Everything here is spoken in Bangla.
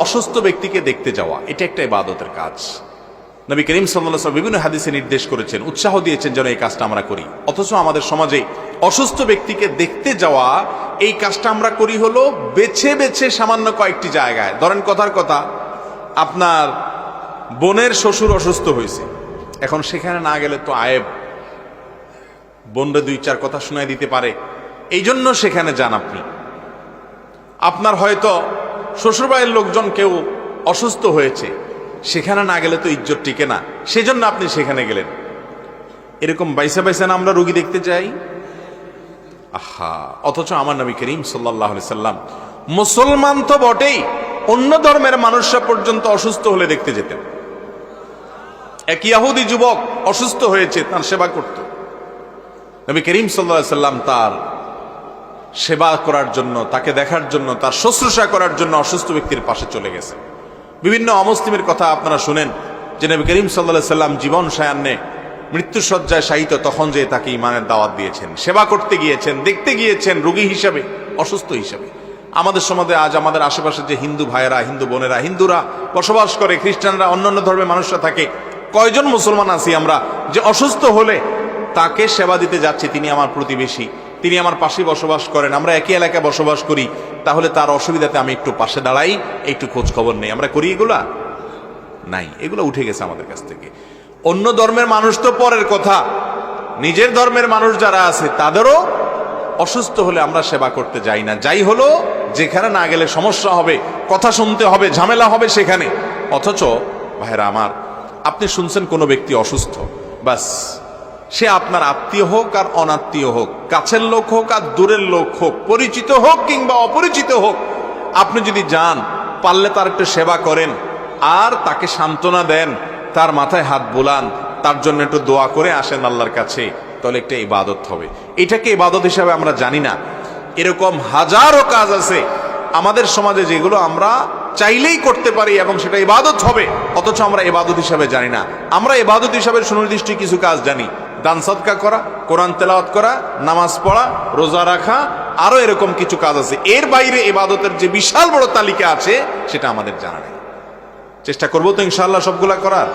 অসুস্থ ব্যক্তিকে দেখতে যাওয়া, এটা একটা ইবাদতের কাজ। নবী করিম সাল্লাল্লাহু আলাইহি ওয়াসাল্লাম বিভিন্ন হাদিসে নির্দেশ করেছেন, উৎসাহ দিয়েছেন যেন এই কাজটা আমরা করি। অথচ আমাদের সমাজে অসুস্থ ব্যক্তিকে দেখতে যাওয়া, এই কাজটা আমরা করি হলো বেছে বেছে সামান্য কয়েকটি জায়গায়। ধরেন কথার কথা, আপনার বোনের শ্বশুর অসুস্থ হয়েছে, এখন সেখানে না গেলে তো আয়েব, বোনরে 2-4 কথা শোনায় দিতে পারে, এই জন্য সেখানে যান আপনি। আপনার হয়তো শ্বশুরবাড়ির লোকজন কেউ অসুস্থ হয়েছে, সেখানে না গেলে তো ইজ্জত টিকে না, সেজন্য আপনি সেখানে গেলেন। এরকম বাইসা বাইসা না আমরা রোগী দেখতে যাই। আহা, অথচ আমার নবী করিম সাল্লাল্লাহু আলাইহি সাল্লাম মুসলমান তো বটেই, অন্য ধর্মের মানুষরা পর্যন্ত অসুস্থ হলে দেখতে যেতেন। এক ইহুদি যুবক অসুস্থ হয়েছে, তার সেবা করত। নবী করিম সাল্লাল্লাহু আলাইহি সাল্লাম তার সেবা করার জন্য, তাকে দেখার জন্য, তার শুশ্রূষা করার জন্য অসুস্থ ব্যক্তির পাশে চলে গেছেন। বিভিন্ন অমুসলিমের কথা আপনারা শুনেন যে নবী করিম সাল্লাল্লাহু আলাইহি সাল্লাম জীবন সায়ান্নে মৃত্যুসজ্জায় শায়িত, তখন যে তাকে ঈমানের দাওয়াত দিয়েছেন, সেবা করতে গিয়েছেন, দেখতে গিয়েছেন রোগী হিসাবে, অসুস্থ হিসাবে। আমাদের সমাজে আজ আমাদের আশেপাশে যে হিন্দু ভাইয়েরা, হিন্দু বোনেরা, হিন্দুরা বসবাস করে, খ্রিস্টানরা, অন্যান্য ধর্মের মানুষরা থাকে, কয়জন মুসলমান আছি আমরা যে অসুস্থ হলে তাকে সেবা দিতে যাচ্ছি? তিনি আমার প্রতিবেশী, তিনি আমার পাশে বসবাস করেন, আমরা একই এলাকায় বসবাস করি, তাহলে তার অসুবিধাতে আমি একটু পাশে দাঁড়াই, একটু খোঁজ খবর নেই। আমরা করি এগুলা? নাই, এগুলো উঠে গেছে আমাদের কাছ থেকে। অন্য ধর্মের মানুষ তো পরের কথা, নিজের ধর্মের মানুষ যারা আছে তাদেরও অসুস্থ হলে আমরা সেবা করতে যাই না। যাই হলো যেখানে না গেলে সমস্যা হবে, কথা শুনতে হবে, ঝামেলা হবে সেখানে। অথচ ভাইরা আমার, আপনি শুনছেন কোনো ব্যক্তি অসুস্থ, বাস সে আপনার আত্মীয় হোক আর অনাত্মীয় হোক, কাছের লোক হোক আর দূরের লোক হোক, পরিচিত হোক কিংবা অপরিচিত হোক, আপনি যদি যান, পারলে তার একটু সেবা করেন আর তাকে সান্ত্বনা দেন, তার মাথায় হাত বোলান, তার জন্য একটু দোয়া করে আসেন আল্লাহর কাছে, তাহলে একটা ইবাদত হবে। এটাকে ইবাদত হিসাবে আমরা জানি না। এরকম হাজারো কাজ আছে আমাদের সমাজে যেগুলো আমরা চাইলেই করতে পারি এবং সেটা ইবাদত হবে, অথচ আমরা ইবাদত হিসাবে জানি না। আমরা ইবাদত হিসাবে সুনির্দিষ্ট কিছু কাজ জানি, দান সদকা করা, কোরআন তেলাওয়াত করা, নামাজ পড়া, রোজা রাখা, আরো এরকম কিছু কাজ আছে। এর বাইরে ইবাদতের যে বিশাল বড় তালিকা আছে সেটা আমাদের জানা নেই। চেষ্টা করবো তো ইনশাআল্লাহ সবগুলা করার।